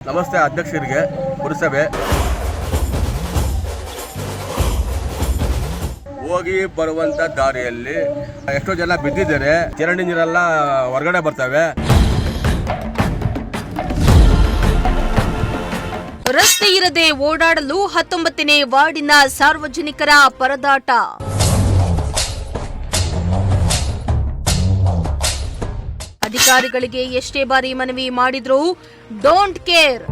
ನಮಸ್ತೆ ಅಧ್ಯಕ್ಷರಿಗೆ ಪುರಸಭೆ ಹೋಗಿ ಬರುವಂತ ದಾರಿಯಲ್ಲಿ ಎಷ್ಟೋ ಜನ ಬಿದ್ದಿದ್ದಾರೆ. ಚರಂಡಿ ನೀರೆಲ್ಲ ಹೊರಗಡೆ ಬರ್ತವೆ. ರಸ್ತೆ ಇರದೆ ಓಡಾಡಲು 19ನೇ ವಾರ್ಡಿನ ಸಾರ್ವಜನಿಕರ ಪರದಾಟ. ಅಧಿಕಾರಿಗಳಿಗೆ ಎಷ್ಟೇ ಬಾರಿ ಮನವಿ ಮಾಡಿದ್ರೂ ಡೋಂಟ್ ಕೇರ್.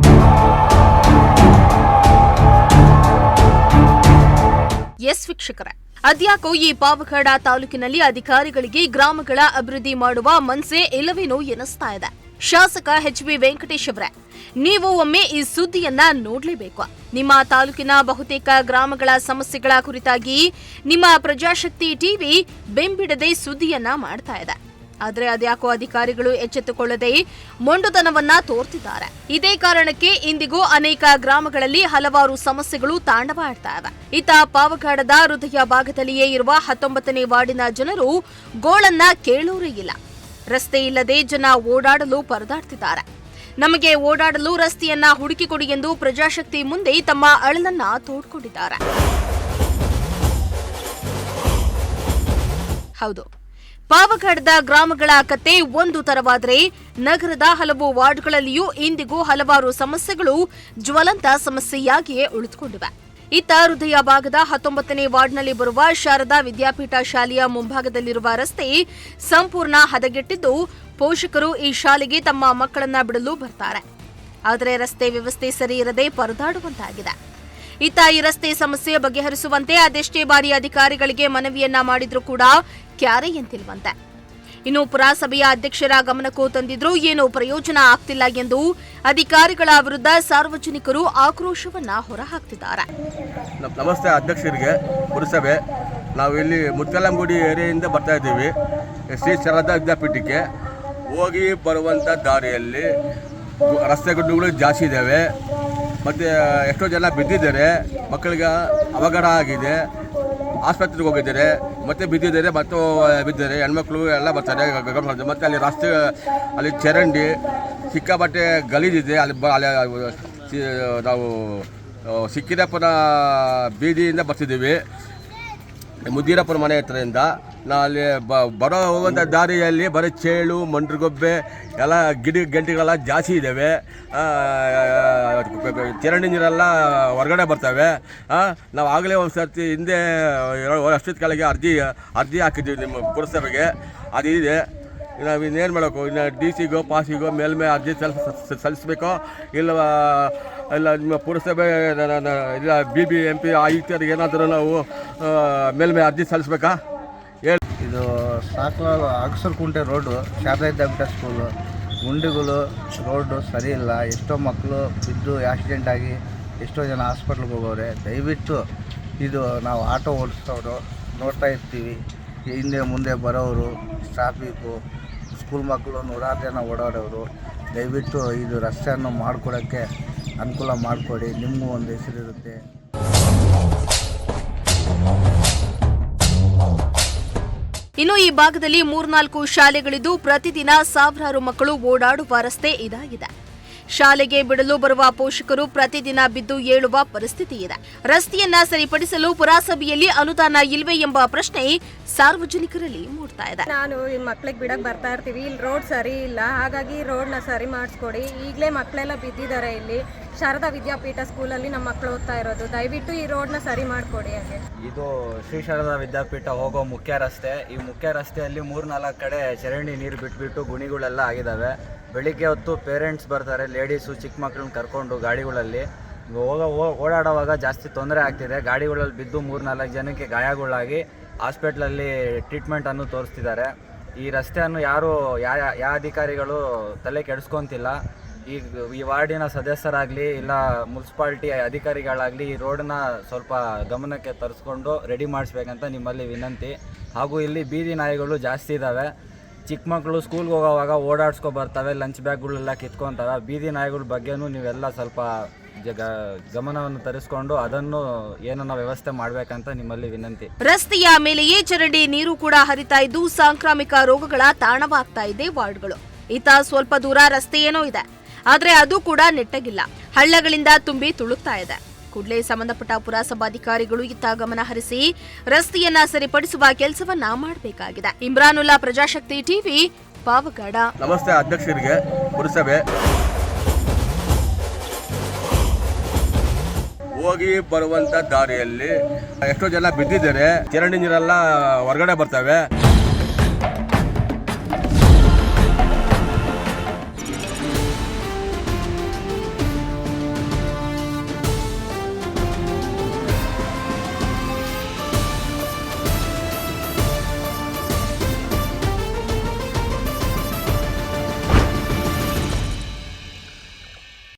ಎಸ್ ವೀಕ್ಷಕರೇ, ಅದ್ಯಾಕೋ ಈ ಪಾವಗಡ ತಾಲೂಕಿನಲ್ಲಿ ಅಧಿಕಾರಿಗಳಿಗೆ ಗ್ರಾಮಗಳ ಅಭಿವೃದ್ಧಿ ಮಾಡುವ ಮನಸ್ಸೇ ಇಲ್ಲವೇನೋ ಎನಿಸ್ತಾ ಇದೆ. ಶಾಸಕ ಎಚ್.ಬಿ. ವೆಂಕಟೇಶ್ ಅವರೇ, ನೀವು ಒಮ್ಮೆ ಈ ಸುದ್ದಿಯನ್ನ ನೋಡಲೇಬೇಕು. ನಿಮ್ಮ ತಾಲೂಕಿನ ಬಹುತೇಕ ಗ್ರಾಮಗಳ ಸಮಸ್ಯೆಗಳ ಕುರಿತಾಗಿ ನಿಮ್ಮ ಪ್ರಜಾಶಕ್ತಿ ಟಿವಿ ಬೆಂಬಿಡದೆ ಸುದ್ದಿಯನ್ನ ಮಾಡ್ತಾ ಇದೆ. ಆದರೆ ಅದ್ಯಾಕೋ ಅಧಿಕಾರಿಗಳು ಎಚ್ಚೆತ್ತುಕೊಳ್ಳದೆ ಮೊಂಡುತನವನ್ನ ತೋರ್ತಿದ್ದಾರೆ. ಇದೇ ಕಾರಣಕ್ಕೆ ಇಂದಿಗೂ ಅನೇಕ ಗ್ರಾಮಗಳಲ್ಲಿ ಹಲವಾರು ಸಮಸ್ಯೆಗಳು ತಾಂಡವಾಡ್ತಾ ಇವೆ. ಇತ್ತ ಪಾವಗಡದ ಹೃದಯ ಭಾಗದಲ್ಲಿಯೇ ಇರುವ 19ನೇ ವಾರ್ಡಿನ ಜನರು ಗೋಳನ್ನ ಕೇಳೋರೇ ಇಲ್ಲ. ರಸ್ತೆ ಇಲ್ಲದೆ ಜನ ಓಡಾಡಲು ಪರದಾಡ್ತಿದ್ದಾರೆ. ನಮಗೆ ಓಡಾಡಲು ರಸ್ತೆಯನ್ನ ಹುಡುಕಿಕೊಡಿ ಎಂದು ಪ್ರಜಾಶಕ್ತಿ ಮುಂದೆ ತಮ್ಮ ಅಳಲನ್ನ ತೋಡ್ಕೊಂಡಿದ್ದಾರೆ. ಹೌದು, ಪಾವಗಡದ ಗ್ರಾಮಗಳ ಕತೆ ಒಂದು ತರವಾದರೆ ನಗರದ ಹಲವು ವಾರ್ಡ್ಗಳಲ್ಲಿಯೂ ಇಂದಿಗೂ ಹಲವಾರು ಸಮಸ್ಯೆಗಳು ಜ್ವಲಂತ ಸಮಸ್ಯೆಯಾಗಿಯೇ ಉಳಿದುಕೊಂಡಿವೆ. ಇತ್ತ ಹೃದಯ ಭಾಗದ 19ನೇ ವಾರ್ಡ್ನಲ್ಲಿ ಬರುವ ಶಾರದಾ ವಿದ್ಯಾಪೀಠ ಶಾಲೆಯ ಮುಂಭಾಗದಲ್ಲಿರುವ ರಸ್ತೆ ಸಂಪೂರ್ಣ ಹದಗೆಟ್ಟಿದ್ದು, ಪೋಷಕರು ಈ ಶಾಲೆಗೆ ತಮ್ಮ ಮಕ್ಕಳನ್ನ ಬಿಡಲು ಬರ್ತಾರೆ. ಆದರೆ ರಸ್ತೆ ವ್ಯವಸ್ಥೆ ಸರಿ ಇರದೆ ಪರದಾಡುವಂತಾಗಿದೆ. ಇತ್ತ ಈ ರಸ್ತೆ ಸಮಸ್ಯೆ ಬಗೆಹರಿಸುವಂತೆ ಅದೆಷ್ಟೇ ಬಾರಿ ಅಧಿಕಾರಿಗಳಿಗೆ ಮನವಿಯನ್ನ ಮಾಡಿದ್ರೂ ಕೂಡ ಕ್ಯಾರೆ ಎಂತಿಲ್ವಂತೆ. ಇನ್ನು ಪುರಸಭೆಯ ಅಧ್ಯಕ್ಷರ ಗಮನಕ್ಕೂ ತಂದಿದ್ರೂ ಏನೂ ಪ್ರಯೋಜನ ಆಗ್ತಿಲ್ಲ ಎಂದು ಅಧಿಕಾರಿಗಳ ವಿರುದ್ಧ ಸಾರ್ವಜನಿಕರು ಆಕ್ರೋಶವನ್ನ ಹೊರಹಾಕ್ತಿದ್ದಾರೆ. ನಮಸ್ತೆ ಅಧ್ಯಕ್ಷರಿಗೆ ಪುರಸಭೆ, ನಾವು ಇಲ್ಲಿ ಮುತ್ತಲಂಗುಡಿ ಏರಿಯಾದಿಂದ ಬರ್ತಾ ಇದ್ದೀವಿ. ಶ್ರೀ ಶಾರದಾ ವಿದ್ಯಾಪೀಠಕ್ಕೆ ಹೋಗಿ ಬರುವಂಥ ದಾರಿಯಲ್ಲಿ ರಸ್ತೆ ಗುಡ್ಡಗಳು ಜಾಸ್ತಿ ಇದ್ದಾವೆ. ಮತ್ತು ಎಷ್ಟೋ ಜನ ಬಿದ್ದಿದ್ದಾರೆ. ಮಕ್ಕಳಿಗೆ ಅವಘಡ ಆಗಿದೆ, ಆಸ್ಪತ್ರೆಗೆ ಹೋಗಿದ್ದಾರೆ, ಮತ್ತೆ ಬಿದ್ದಿದ್ದಾರೆ, ಮತ್ತು ಬಿದ್ದಿದ್ದಾರೆ. ಹೆಣ್ಮಕ್ಳು ಎಲ್ಲ ಬರ್ತಾರೆ. ಮತ್ತು ಅಲ್ಲಿ ರಸ್ತೆ ಅಲ್ಲಿ ಚರಂಡಿ ಸಿಕ್ಕಾಪಟ್ಟೆ ಗಲೀಜಿದೆ. ಅಲ್ಲಿ ನಾವು ಸಿಕ್ಕಿರಪ್ಪನ ಬೀದಿಯಿಂದ ಬರ್ತಿದ್ದೀವಿ, ಮುದ್ದೀರಪ್ಪನ ಮನೆ ಹತ್ರದಿಂದ. ನಾವು ಅಲ್ಲಿ ಬರೋ ಹೋಗುವಂಥ ದಾರಿಯಲ್ಲಿ ಬರೀ ಚೇಳು, ಮಂಡ್ರಗೊಬ್ಬೆ ಎಲ್ಲ ಗಂಟೆಗಳೆಲ್ಲ ಜಾಸ್ತಿ ಇದ್ದಾವೆ. ಚರಂಡಿ ನೀರೆಲ್ಲ ಹೊರಗಡೆ ಬರ್ತವೆ. ನಾವು ಆಗಲೇ ಒಂದು ಸರ್ತಿ ಹಿಂದೆ ವರ್ಷದ ಕೆಳಗೆ ಅರ್ಜಿ ಹಾಕಿದ್ದೀವಿ ನಿಮ್ಮ ಪುರಸಭೆಗೆ. ಅದು ಇದೆ. ನಾವು ಇನ್ನೇನು ಮಾಡಬೇಕು? ಇನ್ನು DC-ಗೋ ಪಾಸಿಗೋ ಮೇಲ್ಮೇ ಅರ್ಜಿ ಸಲ್ಲಿಸಬೇಕೋ ಇಲ್ಲ ನಿಮ್ಮ ಪುರಸಭೆ ಇಲ್ಲ BBMP ಆಯುಕ್ತರಿಗೆ ಏನಾದರೂ ನಾವು ಮೇಲ್ಮೇ ಅರ್ಜಿ ಸಲ್ಲಿಸ್ಬೇಕಾ? ಇದು ಸಾಕಲಾಗ ಅಗಸರಕುಂಟೆ ರೋಡು, ಶಾರದಾ ವಿದ್ಯಾಪೀಠ ಸ್ಕೂಲು, ಗುಂಡಿಗಳು ರೋಡು ಸರಿ ಇಲ್ಲ. ಎಷ್ಟೋ ಮಕ್ಕಳು ಬಿದ್ದು ಆಕ್ಸಿಡೆಂಟ್ ಆಗಿ ಎಷ್ಟೋ ಜನ ಹಾಸ್ಪಿಟ್ಲಿಗೆ ಹೋಗೋರೆ. ದಯವಿಟ್ಟು ಇದು ನಾವು ಆಟೋ ಓಡಿಸೋರು ನೋಡ್ತಾ ಇರ್ತೀವಿ. ಹಿಂದೆ ಮುಂದೆ ಬರೋರು, ಟ್ರಾಫಿಕ್ಕು, ಸ್ಕೂಲ್ ಮಕ್ಕಳು ನೂರಾರು ಜನ ಓಡಾಡೋರು. ದಯವಿಟ್ಟು ಇದು ರಸ್ತೆಯನ್ನು ಮಾಡಿಕೊಡೋಕ್ಕೆ ಅನುಕೂಲ ಮಾಡಿಕೊಡಿ. ನಿಮಗೂ ಒಂದು ಹೆಸರಿರುತ್ತೆ. ಇನ್ನು ಈ ಭಾಗದಲ್ಲಿ 3-4 ಶಾಲೆಗಳಿದ್ದು ಪ್ರತಿದಿನ ಸಾವಿರಾರು ಮಕ್ಕಳು ಓಡಾಡುವ ರಸ್ತೆ ಇದಾಗಿದೆ. ಶಾಲೆಗೆ ಬಿಡಲು ಬರುವ ಪೋಷಕರು ಪ್ರತಿದಿನ ಬಿದ್ದು ಏಳುವ ಪರಿಸ್ಥಿತಿ ಇದೆ. ರಸ್ತೆಯನ್ನ ಸರಿಪಡಿಸಲು ಪುರಸಭೆಯಲ್ಲಿ ಅನುದಾನ ಇಲ್ವೇ ಎಂಬ ಪ್ರಶ್ನೆ ಸಾರ್ವಜನಿಕರಲ್ಲಿ ಮೂಡ್ತಾ ಇದೆ. ನಾನು ಈ ಮಕ್ಳಿಗೆ ಬಿಡಕ್ ಬರ್ತಾ ಇರ್ತೀವಿ, ಇಲ್ಲಿ ರೋಡ್ ಸರಿ ಇಲ್ಲ, ಹಾಗಾಗಿ ರೋಡ್ನ ಸರಿ ಮಾಡಿಸ್ಕೊಡಿ. ಈಗಲೇ ಮಕ್ಕಳೆಲ್ಲ ಬಿದ್ದಿದ್ದಾರೆ. ಇಲ್ಲಿ ಶಾರದಾ ವಿದ್ಯಾಪೀಠ ಸ್ಕೂಲಲ್ಲಿ ನಮ್ಮ ಮಕ್ಕಳು ಓದ್ತಾ ಇರೋದು. ದಯವಿಟ್ಟು ಈ ರೋಡ್ನ ಸರಿ ಮಾಡಿಕೊಡಿ. ಹಾಗೆ ಇದು ಶ್ರೀ ಶಾರದಾ ವಿದ್ಯಾಪೀಠ ಹೋಗೋ ಮುಖ್ಯ ರಸ್ತೆ. ಈ ಮುಖ್ಯ ರಸ್ತೆಯಲ್ಲಿ 3-4 ಕಡೆ ಚರಂಡಿ ನೀರು ಬಿಟ್ಬಿಟ್ಟು ಗುಣಿಗಳೆಲ್ಲ ಆಗಿದ್ದಾವೆ. ಬೆಳಿಗ್ಗೆ ಹೊತ್ತು ಪೇರೆಂಟ್ಸ್ ಬರ್ತಾರೆ, ಲೇಡೀಸು ಚಿಕ್ಕ ಮಕ್ಕಳನ್ನ ಕರ್ಕೊಂಡು ಗಾಡಿಗಳಲ್ಲಿ ಓಡಾಡುವಾಗ ಜಾಸ್ತಿ ತೊಂದರೆ ಆಗ್ತಿದೆ. ಗಾಡಿಗಳಲ್ಲಿ ಬಿದ್ದು 3-4 ಜನಕ್ಕೆ ಗಾಯಗಳಾಗಿ ಹಾಸ್ಪಿಟ್ಲಲ್ಲಿ ಟ್ರೀಟ್ಮೆಂಟನ್ನು ತೋರಿಸ್ತಿದ್ದಾರೆ. ಈ ರಸ್ತೆಯನ್ನು ಯಾವ ಅಧಿಕಾರಿಗಳು ತಲೆ ಕೆಡಿಸ್ಕೊತಿಲ್ಲ. ಈ ವಾರ್ಡಿನ ಸದಸ್ಯರಾಗಲಿ ಇಲ್ಲ ಮುನ್ಸಿಪಾಲ್ಟಿ ಅಧಿಕಾರಿಗಳಾಗಲಿ ಈ ರೋಡನ್ನ ಸ್ವಲ್ಪ ಗಮನಕ್ಕೆ ತರಿಸ್ಕೊಂಡು ರೆಡಿ ಮಾಡಿಸ್ಬೇಕಂತ ನಿಮ್ಮಲ್ಲಿ ವಿನಂತಿ. ಹಾಗೂ ಇಲ್ಲಿ ಬೀದಿ ನಾಯಿಗಳು ಜಾಸ್ತಿ ಇದ್ದಾವೆ. ಚಿಕ್ಕ ಮಕ್ಕಳು ಸ್ಕೂಲ್ಗೆ ಹೋಗೋವಾಗ ಓಡಾಡ್ಸ್ಕೊ ಬರ್ತವೆ, ಲಂಚ್ ಬ್ಯಾಗ್ಗಳೆಲ್ಲ ಕಿತ್ಕೊತಾವೆ. ಬೀದಿ ನಾಯಿಗಳ ಬಗ್ಗೆನೂ ನೀವೆಲ್ಲ ಸ್ವಲ್ಪ ಗಮನವನ್ನು ತರಿಸ್ಕೊಂಡು ಅದನ್ನು ಏನನ್ನ ವ್ಯವಸ್ಥೆ ಮಾಡಬೇಕಂತ ನಿಮ್ಮಲ್ಲಿ ವಿನಂತಿ. ರಸ್ತೆಯ ಮೇಲೆಯೇ ಚರಂಡಿ ನೀರು ಕೂಡ ಹರಿತಾ ಇದ್ದು ಸಾಂಕ್ರಾಮಿಕ ರೋಗಗಳ ತಾಣವಾಗ್ತಾ ಇದೆ ವಾರ್ಡ್ಗಳು. ಇತ್ತ ಸ್ವಲ್ಪ ದೂರ ರಸ್ತೆ ಏನೋ ಇದೆ, ಆದ್ರೆ ಅದು ಕೂಡ ನೆಟ್ಟಗಿಲ್ಲ. ಹಳ್ಳಗಳಿಂದ ತುಂಬಿ ತುಳುಕ್ತಾ ಇದೆ. ಕೂಡಲೇ ಸಂಬಂಧಪಟ್ಟ ಪುರಸಭಾಧಿಕಾರಿಗಳು ಇತ್ತ ಗಮನ ಹರಿಸಿ ರಸ್ತೆಯನ್ನ ಸರಿಪಡಿಸುವ ಕೆಲಸವನ್ನ ಮಾಡಬೇಕಾಗಿದೆ. ಇಮ್ರಾನುಲ್ಲಾ, ಪ್ರಜಾಶಕ್ತಿ ಟಿವಿ, ಪಾವಗಡ. ನಮಸ್ತೆ ಅಧ್ಯಕ್ಷರಿಗೆ, ಪುರಸಭೆ ಹೋಗಿ ಬರುವಂತ ದಾರಿಯಲ್ಲಿ ಎಷ್ಟೋ ಜನ ಬಿದ್ದಿದ್ದಾರೆ. ಚರಂಡಿ ನೀರೆಲ್ಲ ಹೊರಗಡೆ ಬರ್ತವೆ.